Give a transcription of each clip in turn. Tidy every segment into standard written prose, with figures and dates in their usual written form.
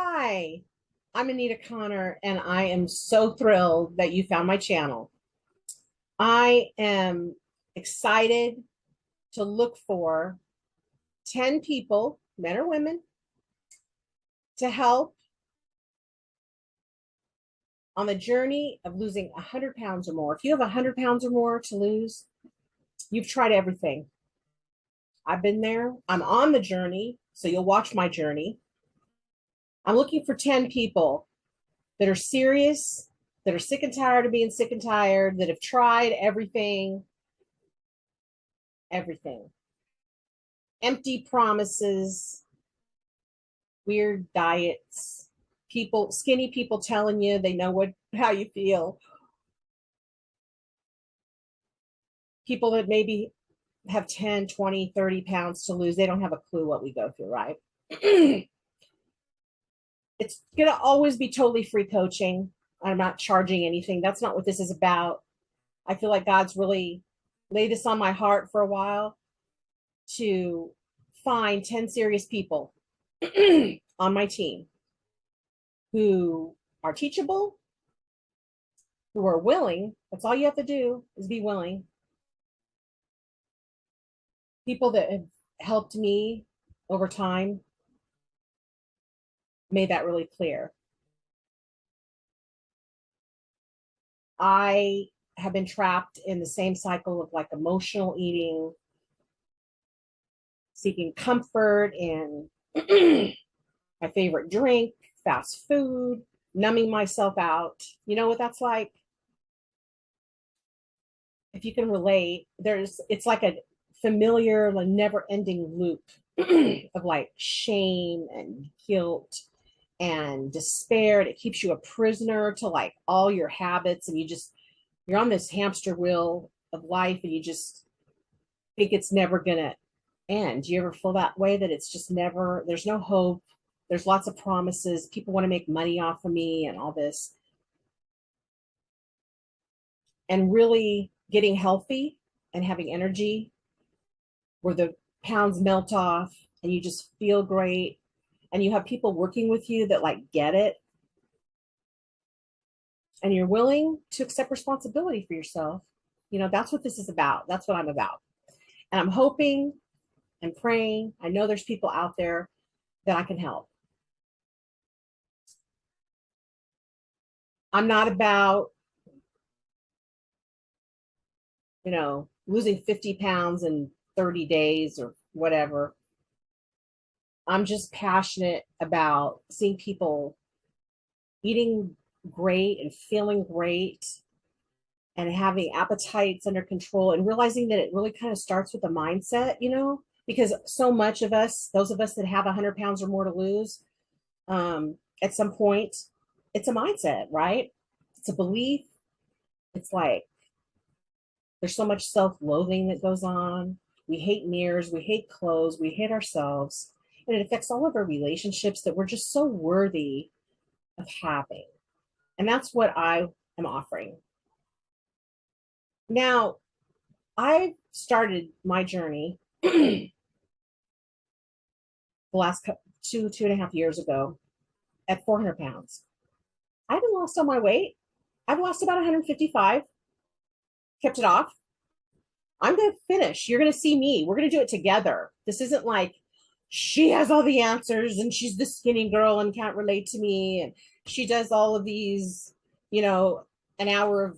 Hi, I'm Anita Connor, and I am so thrilled that you found my channel. I am excited to look for 10 people, men or women, to help on the journey of losing 100 pounds or more. If you have 100 pounds or more to lose, you've tried everything. I've been there. I'm on the journey, so you'll watch my journey. I'm looking for 10 people that are serious, that are sick and tired of being sick and tired, that have tried everything, everything. Empty promises, weird diets, people, skinny people telling you they know how you feel, people that maybe have 10, 20, 30 pounds to lose. They don't have a clue what we go through, right? It's going to always be totally free coaching. I'm not charging anything. That's not what this is about. I feel like God's really laid this on my heart for a while to find 10 serious people on my team who are teachable, who are willing. That's all you have to do is be willing. People that have helped me over time made that really clear. I have been trapped in the same cycle of like emotional eating, seeking comfort in my favorite drink, fast food, numbing myself out. You know what that's like? If you can relate, it's like a familiar, like never ending loop of like shame and guilt and despair. And it keeps you a prisoner to like all your habits. And you're on this hamster wheel of life and you just think it's never going to end. Do you ever feel that way, that it's just never, there's no hope? There's lots of promises. People want to make money off of me and all this. And really getting healthy and having energy where the pounds melt off and you just feel great and you have people working with you that like get it and you're willing to accept responsibility for yourself. That's what this is about. That's what I'm about. And I'm hoping and praying. I know there's people out there that I can help. I'm not about, losing 50 pounds in 30 days or whatever. I'm just passionate about seeing people eating great and feeling great and having appetites under control and realizing that it really kind of starts with a mindset, because so much of us, those of us that have 100 pounds or more to lose, at some point, it's a mindset, right? It's a belief. It's like there's so much self-loathing that goes on. We hate mirrors, we hate clothes, we hate ourselves. And it affects all of our relationships that we're just so worthy of having. And that's what I am offering. Now, I started my journey the last 2.5 years ago at 400 pounds. I haven't lost all my weight. I've lost about 155, kept it off. I'm going to finish. You're going to see me. We're going to do it together. This isn't like she has all the answers and she's the skinny girl and can't relate to me. And she does all of these, an hour of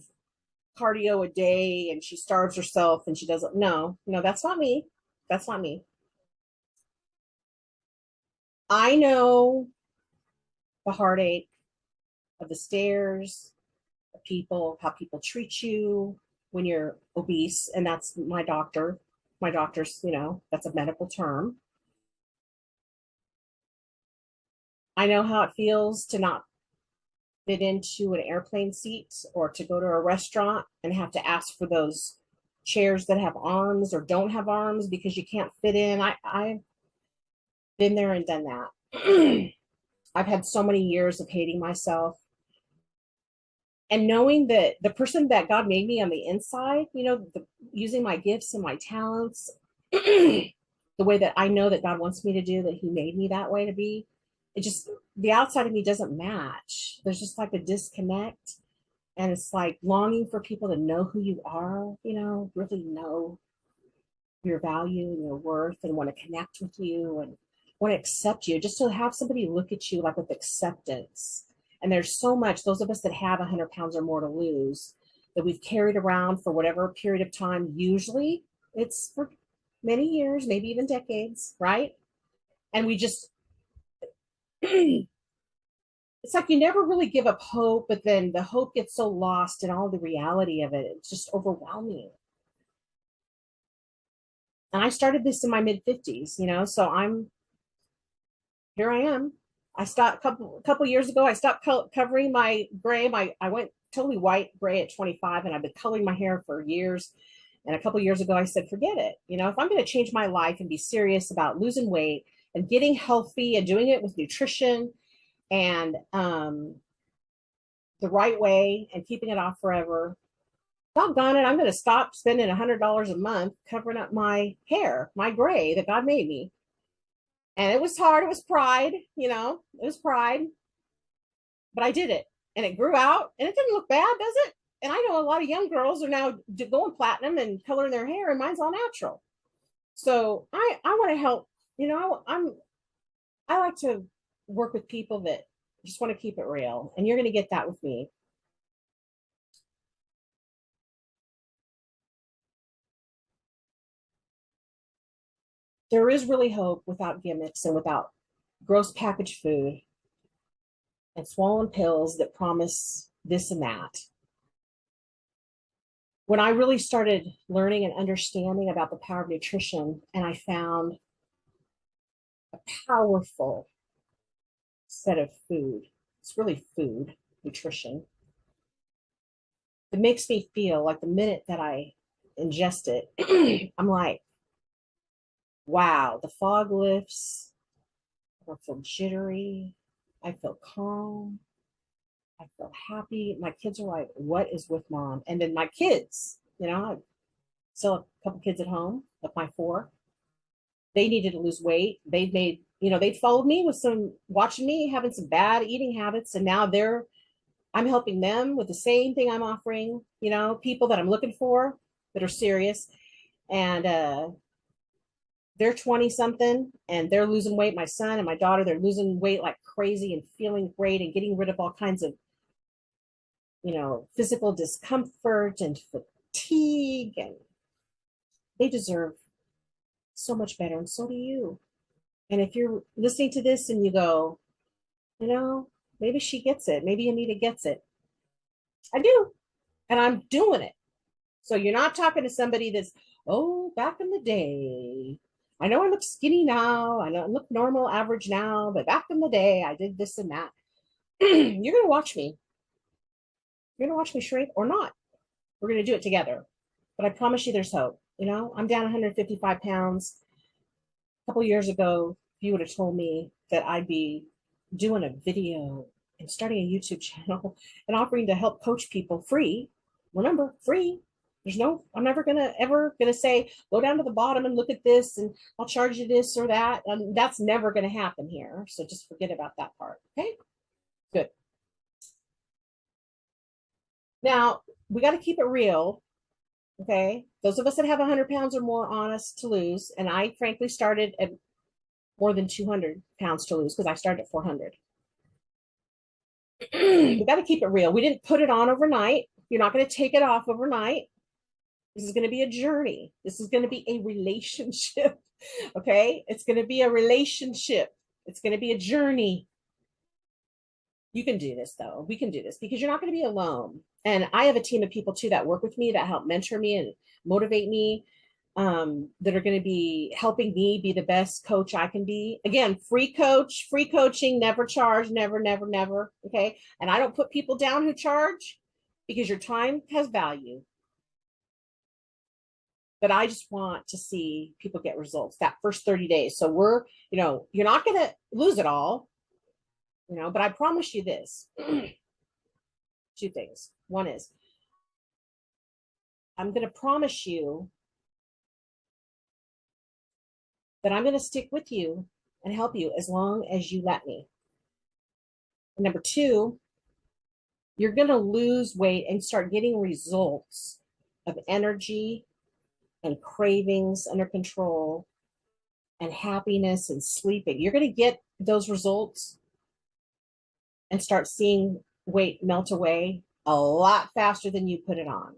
cardio a day and she starves herself and she doesn't. No, that's not me. That's not me. I know the heartache of the stairs, of people, how people treat you when you're obese. And that's my doctor. My doctor's, that's a medical term. I know how it feels to not fit into an airplane seat or to go to a restaurant and have to ask for those chairs that have arms or don't have arms because you can't fit in. I've been there and done that. I've had so many years of hating myself and knowing that the person that God made me on the inside, using my gifts and my talents, the way that I know that God wants me to do, that He made me that way to be, it just, the outside of me doesn't match. There's just like a disconnect. And it's like longing for people to know who you are, really know your value and your worth and want to connect with you and want to accept you, just to have somebody look at you like with acceptance. And there's so much, those of us that have 100 pounds or more to lose, that we've carried around for whatever period of time. Usually it's for many years, maybe even decades, right? And we just, it's like you never really give up hope, but then the hope gets so lost in all the reality of it. It's just overwhelming. And I started this in my mid 50s, so I'm here. I am. I stopped a couple years ago. I stopped covering my gray. I went totally white gray at 25, and I've been coloring my hair for years. And a couple years ago, I said, forget it. If I'm going to change my life and be serious about losing weight and getting healthy and doing it with nutrition and the right way and keeping it off forever, doggone it, I'm going to stop spending $100 a month covering up my hair, my gray that God made me. And it was hard. It was pride, it was pride, but I did it and it grew out and it didn't look bad, does it? And I know a lot of young girls are now going platinum and coloring their hair, and mine's all natural. So I want to help, I like to work with people that just want to keep it real. And you're going to get that with me. There is really hope without gimmicks and without gross packaged food and swollen pills that promise this and that. When I really started learning and understanding about the power of nutrition, and I found a powerful set of food, it's really food, nutrition. It makes me feel like the minute that I ingest it, I'm like, wow, the fog lifts. I feel jittery. I feel calm. I feel happy. My kids are like, what is with mom? And then my kids, I still have a couple kids at home of my four. They needed to lose weight. They'd made, they'd followed me with some, watching me having some bad eating habits. And now I'm helping them with the same thing I'm offering, people that I'm looking for that are serious. And they're 20 something and they're losing weight. My son and my daughter, they're losing weight like crazy and feeling great and getting rid of all kinds of, physical discomfort and fatigue. And they deserve so much better. And so do you. And if you're listening to this and you go, maybe she gets it. Maybe Anita gets it. I do. And I'm doing it. So you're not talking to somebody that's, oh, back in the day. I know I look skinny now. I know I look normal, average now, but back in the day, I did this and that. You're going to watch me. You're going to watch me shrink or not. We're going to do it together. But I promise you there's hope. I'm down 155 pounds. A couple years ago, you would have told me that I'd be doing a video and starting a YouTube channel and offering to help coach people free. Remember, free. I'm never ever gonna say, go down to the bottom and look at this and I'll charge you this or that. That's never gonna happen here. So just forget about that part. Okay, good. Now we got to keep it real. Okay, those of us that have 100 pounds or more on us to lose, and I frankly started at more than 200 pounds to lose because I started at 400. We got to keep it real. We didn't put it on overnight. You're not going to take it off overnight. This is going to be a journey. This is going to be a relationship. Okay, it's going to be a relationship. It's going to be a journey. You can do this though. We can do this because you're not going to be alone. And I have a team of people too that work with me, that help mentor me and motivate me, that are going to be helping me be the best coach I can be. Again, free coaching, never charge, never, never, never. Okay. And I don't put people down who charge because your time has value. But I just want to see people get results that first 30 days. So you're not going to lose it all, but I promise you this. Two things. One is, I'm going to promise you that I'm going to stick with you and help you as long as you let me. Number two, you're going to lose weight and start getting results of energy and cravings under control and happiness and sleeping. You're going to get those results and start seeing weight melt away a lot faster than you put it on.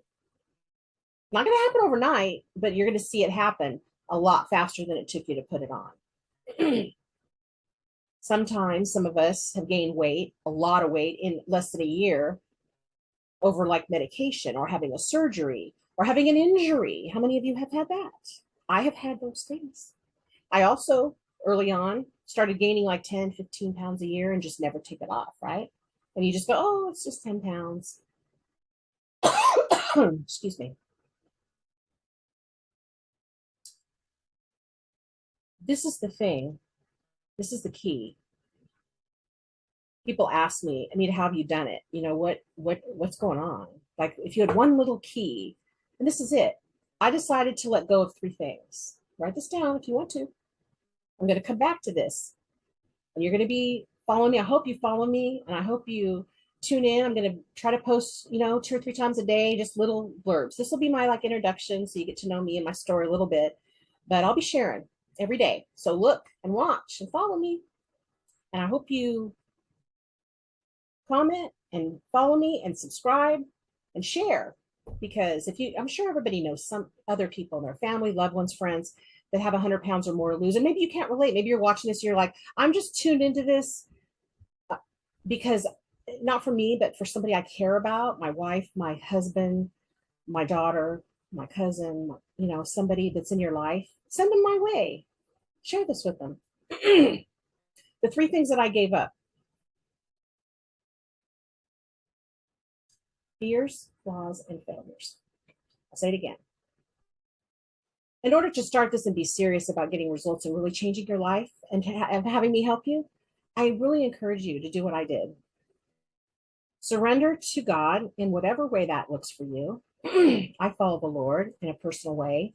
Not going to happen overnight, but you're going to see it happen a lot faster than it took you to put it on. Sometimes some of us have gained weight, a lot of weight in less than a year over like medication or having a surgery or having an injury. How many of you have had that? I have had those things. I also early on started gaining like 10, 15 pounds a year and just never take it off, right? And you just go, oh, it's just 10 pounds. Excuse me. This is the thing. This is the key. People ask me, Anita, how have you done it? You know, what's going on? Like if you had one little key, and this is it. I decided to let go of three things. Write this down if you want to. I'm going to come back to this. And you're going to be following me. I hope you follow me and I hope you tune in. I'm going to try to post, 2 or 3 times a day, just little blurbs. This will be my like introduction so you get to know me and my story a little bit, but I'll be sharing every day. So look and watch and follow me. And I hope you comment and follow me and subscribe and share, because I'm sure everybody knows some other people in their family, loved ones, friends that have 100 pounds or more to lose. And maybe you can't relate. Maybe you're watching this, you're like, I'm just tuned into this because not for me, but for somebody I care about, my wife, my husband, my daughter, my cousin, somebody that's in your life. Send them my way. Share this with them. The 3 things that I gave up: fears, flaws, and failures. I'll say it again. In order to start this and be serious about getting results and really changing your life and having me help you, I really encourage you to do what I did. Surrender to God in whatever way that looks for you. I follow the Lord in a personal way.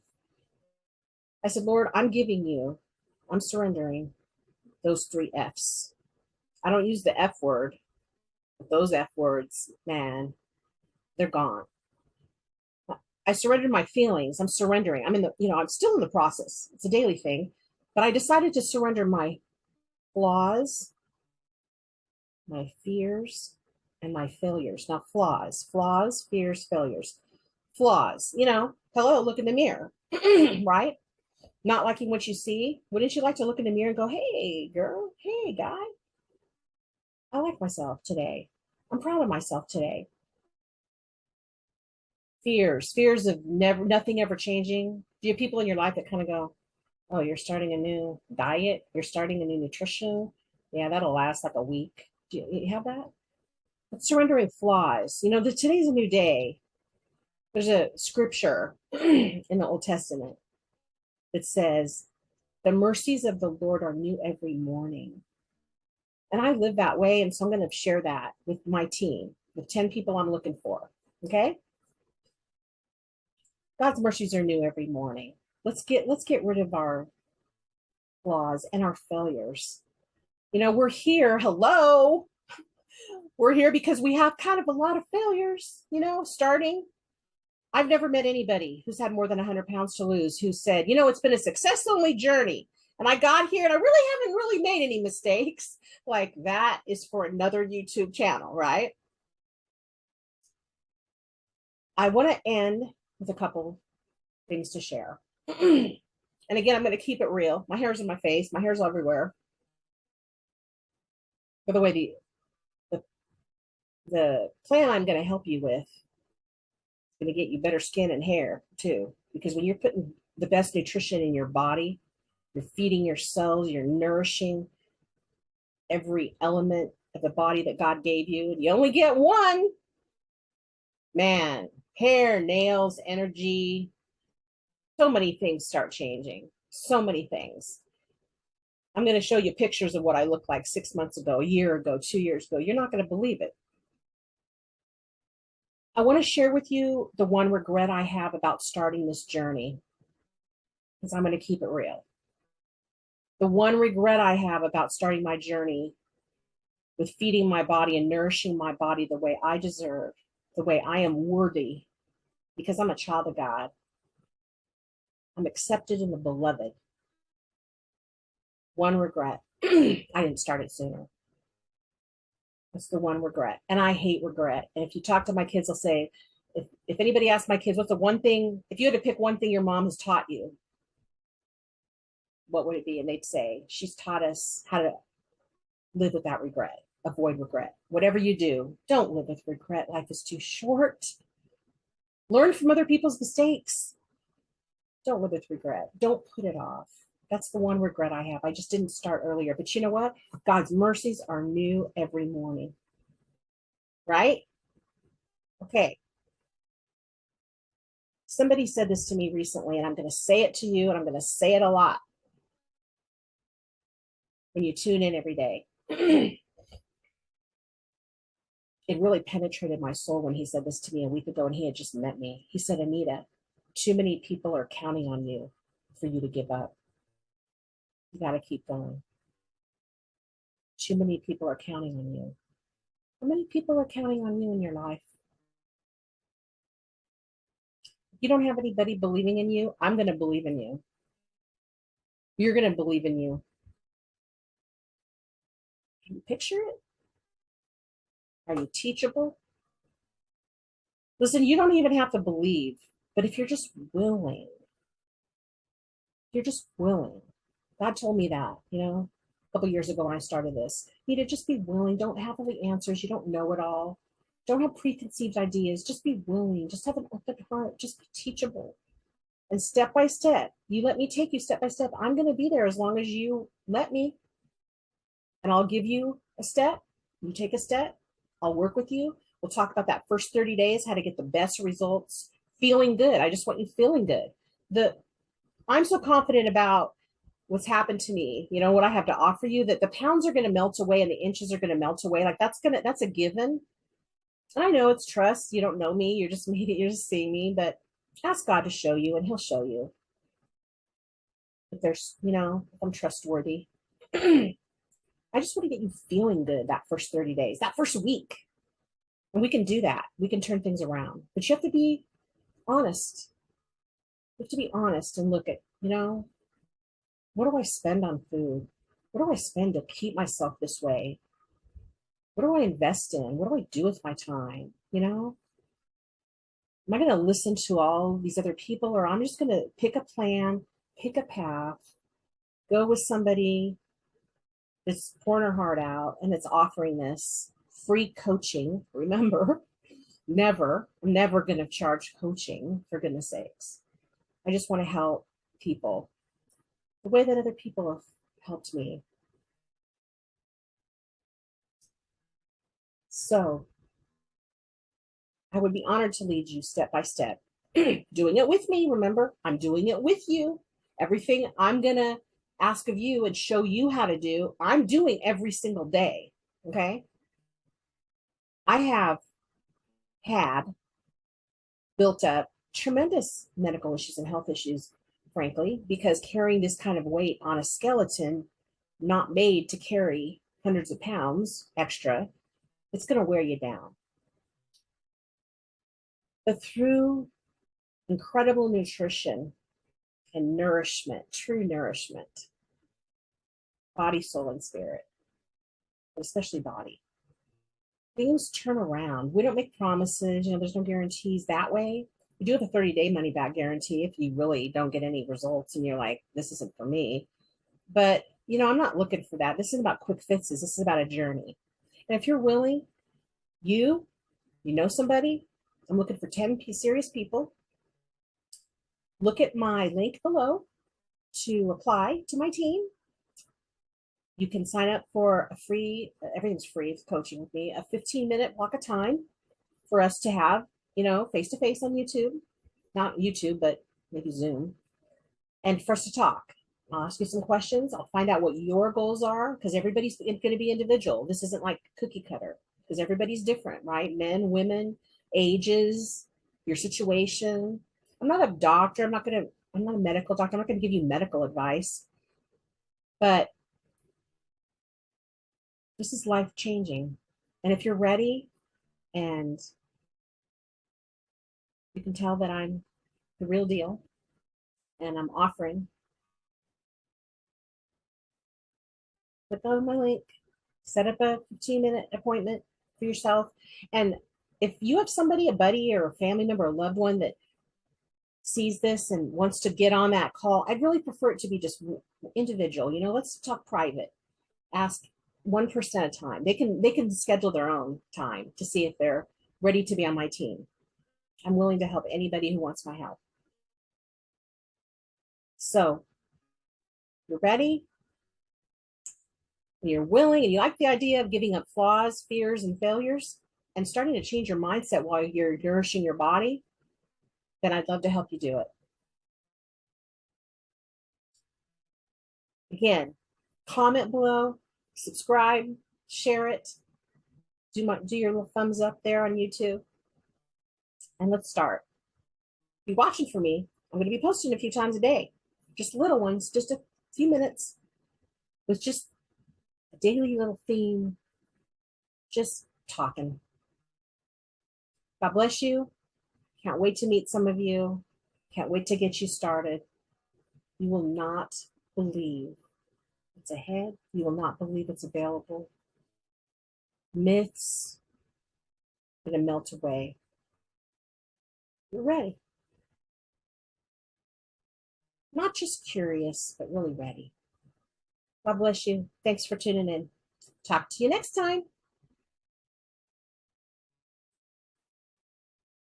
I said, Lord, I'm surrendering those 3 F's. I don't use the F word, but those F words, man, they're gone. I surrendered my feelings. I'm surrendering. I'm still in the process. It's a daily thing, but I decided to surrender my flaws, my fears, and my failures. Now, flaws, fears, failures. Flaws, hello, look in the mirror, right? Not liking what you see. Wouldn't you like to look in the mirror and go, hey, girl, hey, guy, I like myself today. I'm proud of myself today. Fears of nothing ever changing. Do you have people in your life that kind of go, oh, you're starting a new diet, you're starting a new nutrition? Yeah, that'll last like a week. Do you have that? But surrendering flaws. Today's a new day. There's a scripture in the Old Testament that says, the mercies of the Lord are new every morning. And I live that way. And so I'm going to share that with my team, with 10 people I'm looking for. Okay. God's mercies are new every morning. Let's get rid of our flaws and our failures. We're here. Hello. We're here because we have kind of a lot of failures, starting. I've never met anybody who's had more than 100 pounds to lose who said, it's been a success-only journey. And I got here and I really haven't really made any mistakes. Like, that is for another YouTube channel, right? I want to end with a couple things to share. And again, I'm going to keep it real. My hair's in my face. My hair's everywhere. By the way, the plan I'm going to help you with is going to get you better skin and hair too. Because when you're putting the best nutrition in your body, you're feeding your cells, you're nourishing every element of the body that God gave you, and you only get one, man, hair, nails, energy, so many things start changing. So many things. I'm going to show you pictures of what I looked like 6 months ago, a year ago, 2 years ago. You're not going to believe it. I want to share with you the one regret I have about starting this journey, because I'm going to keep it real. The one regret I have about starting my journey with feeding my body and nourishing my body the way I deserve, the way I am worthy, because I'm a child of God. I'm accepted in the beloved. One regret. I didn't start it sooner. That's the one regret. And I hate regret. And if you talk to my kids, they'll say, if anybody asks my kids, what's the one thing, if you had to pick one thing your mom has taught you, what would it be? And they'd say, she's taught us how to live without regret, avoid regret. Whatever you do, don't live with regret. Life is too short. Learn from other people's mistakes. Don't live with regret. Don't put it off. That's the one regret I have. I just didn't start earlier. But you know what? God's mercies are new every morning. Right? Okay. Somebody said this to me recently, and I'm going to say it to you, and I'm going to say it a lot when you tune in every day. It really penetrated my soul when he said this to me a week ago, and he had just met me. He said, Anita, too many people are counting on you for you to give up. You got to keep going. Too many people are counting on you. How many people are counting on you in your life? If you don't have anybody believing in you, I'm going to believe in you. You're going to believe in you. Can you picture it? Are you teachable? Listen, you don't even have to believe, but if you're just willing, God told me that, a couple years ago when I started this. You need to just be willing. Don't have all the answers. You don't know it all. Don't have preconceived ideas. Just be willing. Just have an open heart. Just be teachable. And step by step, you let me take you step by step. I'm going to be there as long as you let me. And I'll give you a step. You take a step. I'll work with you. We'll talk about that first 30 days, how to get the best results, feeling good. I just want you feeling good. I'm so confident about what's happened to me, what I have to offer you, that the pounds are going to melt away and the inches are going to melt away. Like that's a given. And I know it's trust. You don't know me. You're just you're just seeing me, but ask God to show you and he'll show you if there's, if I'm trustworthy. I just want to get you feeling good that first 30 days, that first week. And we can do that. We can turn things around, but you have to be honest. You have to be honest and look at, what do I spend on food? What do I spend to keep myself this way? What do I invest in? What do I do with my time? Am I going to listen to all these other people, or I'm just going to pick a plan, pick a path, go with somebody that's pouring her heart out and that's offering this free coaching? Remember, I'm never going to charge coaching, for goodness sakes. I just want to help people the way that other people have helped me. So I would be honored to lead you step by step, doing it with me. Remember, I'm doing it with you. Everything I'm going to ask of you and show you how to do, I'm doing every single day. Okay. I have had built up tremendous medical issues and health issues, frankly, because carrying this kind of weight on a skeleton not made to carry hundreds of pounds extra, it's going to wear you down. But through incredible nutrition and nourishment, true nourishment, body, soul, and spirit, but especially body, things turn around. We don't make promises, there's no guarantees that way. We do have a 30-day money back guarantee if you really don't get any results and you're like, this isn't for me. But, I'm not looking for that. This isn't about quick fixes. This is about a journey. And if you're willing, you know somebody, I'm looking for 10 serious people. Look at my link below to apply to my team. You can sign up for a free, everything's free, it's coaching with me, a 15-minute block of time for us to have, face-to-face on YouTube, not YouTube, but maybe Zoom, and for us to talk. I'll ask you some questions. I'll find out what your goals are, because everybody's going to be individual. This isn't like cookie cutter, because everybody's different, right? Men, women, ages, your situation. I'm not a doctor. I'm not a medical doctor. I'm not going to give you medical advice. But This is life changing. And if you're ready and you can tell that I'm the real deal and I'm offering, click on my link, set up a 15-minute appointment for yourself. And if you have somebody, a buddy or a family member, a loved one that sees this and wants to get on that call, I'd really prefer it to be just individual. You know, let's talk private. Ask one person at a time. They can schedule their own time to see if they're ready to be on my team. I'm willing to help anybody who wants my help. So you're ready, and you're willing, and you like the idea of giving up flaws, fears, and failures, and starting to change your mindset while you're nourishing your body, then I'd love to help you do it. Again, comment below, subscribe, share it, do your little thumbs up there on YouTube, and let's start. Be watching for me. I'm going to be posting a few times a day, just little ones, just a few minutes with just a daily little theme, just talking. God bless you. Can't wait to meet some of you. Can't wait to get you started. You will not believe it's ahead. You will not believe it's available. Myths are going to melt away. You're ready. Not just curious, but really ready. God bless you. Thanks for tuning in. Talk to you next time.